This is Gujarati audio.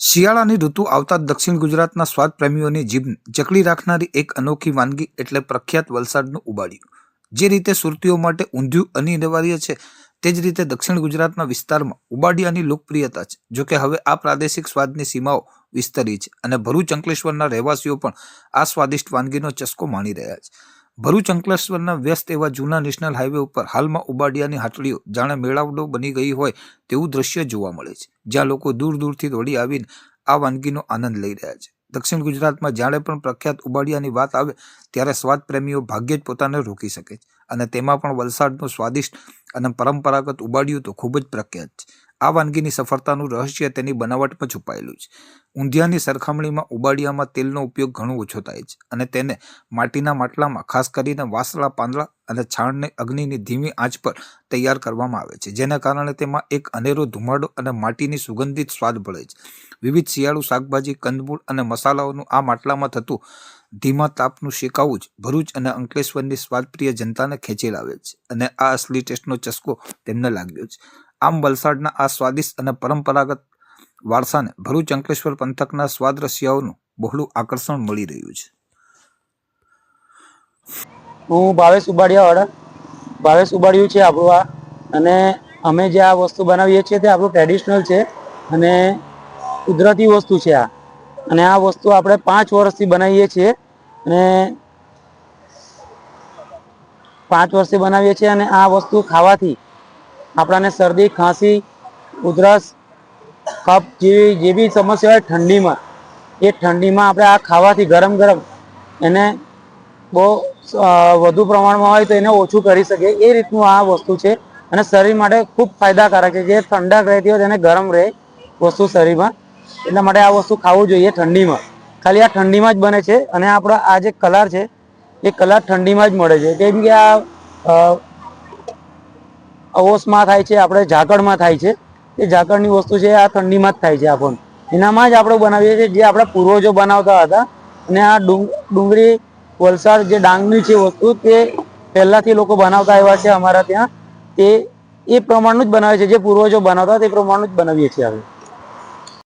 શિયાળાની ઋતુ આવતા દક્ષિણ ગુજરાતના સ્વાદ પ્રેમીઓની જીભને જકડી રાખનારી એક અનોખી વાનગી એટલે પ્રખ્યાત વલસાડનું ઉબાડિયું. જે રીતે સુરતીઓ માટે ઊંધિયું અનિવાર્ય છે, તે જ રીતે દક્ષિણ ગુજરાતના વિસ્તારમાં ઉબાડિયાની લોકપ્રિયતા છે. જોકે હવે આ પ્રાદેશિક સ્વાદની સીમાઓ વિસ્તરી છે અને ભરૂચ અંકલેશ્વરના રહેવાસીઓ પણ આ સ્વાદિષ્ટ વાનગીનો ચસ્કો માણી રહ્યા છે. ભરૂચ અંકલેશ્વરના વ્યસ્ત એવા જૂના નેશનલ હાઈવે ઉપર હાલમાં ઉબાડિયાની હાટડીઓ જાણે મેળાવડો બની ગઈ હોય તેવું દ્રશ્ય જોવા મળે છે, જ્યાં લોકો દૂર દૂરથી દોડી આવીને આ વાનગીનો આનંદ લઈ રહ્યા છે. દક્ષિણ ગુજરાતમાં જ્યારે પણ પ્રખ્યાત ઉબાડિયાની વાત આવે ત્યારે સ્વાદ પ્રેમીઓ ભાગ્યે જ પોતાને રોકી શકે છે, અને તેમાં પણ વલસાડનું સ્વાદિષ્ટ અને પરંપરાગત ઉબાડિયું તો ખૂબ જ પ્રખ્યાત છે. આ વાનગીની સફળતાનું રહસ્ય તેની બનાવટમાં છુપાયેલું છે. ઊંધિયાની સરખામણીમાં ઉબાડિયામાં તેલનો ઉપયોગ ઘણો ઓછો થાય છે અને તેને માટીના માટલામાં ખાસ કરીને વાસળા, પાંદડા અને છાણની અગ્નિની ધીમી આંચ પર તૈયાર કરવામાં આવે છે, જેના કારણે તેમાં એક અનેરો ધુમાડો અને માટીની સુગંધિત સ્વાદ ભળે છે. વિવિધ શિયાળુ શાકભાજી, કંદમૂળ અને મસાલાઓનું આ માટલામાં થતું ધીમા તાપનું શેકાવું જ ભરૂચ અને અંકલેશ્વરની સ્વાદપ્રિય જનતાને ખેંચી લાવે છે અને આ અસલી ટેસ્ટનો ચસ્કો તેમને લાગ્યો છે. આમ વલસાડના આ સ્વાદિષ્ટ અને પરંપરાગત વારસાને ભરૂચ અંકલેશ્વર પંથકના સ્વાદ રસિયાઓનું બહોળું આકર્ષણ મળી રહ્યું છે. હું ભાવેશ ઉબાડિયાવાળા. ભાવેશ ઉબાડિયું છે આપણું આ, અને અમે જે આ વસ્તુ બનાવીએ છીએ તે આપણું ટ્રેડિશનલ છે અને કુદરતી વસ્તુ છે આ. અને આ વસ્તુ આપણે 5 વર્ષથી બનાવીએ છીએ અને 5 વર્ષથી બનાવીએ છીએ. અને આ વસ્તુ ખાવાથી આપણાને શરદી, ખાંસી, ઉધરસ, કફ જેવી જે બી સમસ્યા હોય ઠંડીમાં, એ ઠંડીમાં આપણે આ ખાવાથી ગરમ ગરમ એને બહુ વધુ પ્રમાણમાં હોય તો એને ઓછું કરી શકે એ રીતનું આ વસ્તુ છે. અને શરીર માટે ખૂબ ફાયદાકારક છે. જે ઠંડક રહેતી હોય તેને ગરમ રહે વસ્તુ શરીરમાં, એટલા માટે આ વસ્તુ ખાવું જોઈએ ઠંડીમાં. ખાલી આ ઠંડીમાં જ બને છે અને આપણા આ જે કલર છે એ કલર ઠંડીમાં જ મળે છે. કેમ કે આ અવોસમાં થાય છે, આપણે ઝાકળમાં થાય છે. એ ઝાકળની વસ્તુ છે આ ઠંડીમાં જ થાય છે. આપણને એનામાં જ આપણે બનાવીએ છીએ, જે આપણા પૂર્વજો બનાવતા હતા. અને આ ડુંગળી, વલસાડ જે ડાંગની છે વસ્તુ, તે પહેલાથી લોકો બનાવતા આવ્યા છે અમારા ત્યાં. તે એ પ્રમાણનું જ બનાવે છે, જે પૂર્વજો બનાવતા તે પ્રમાણનું જ બનાવીએ છીએ આપણે.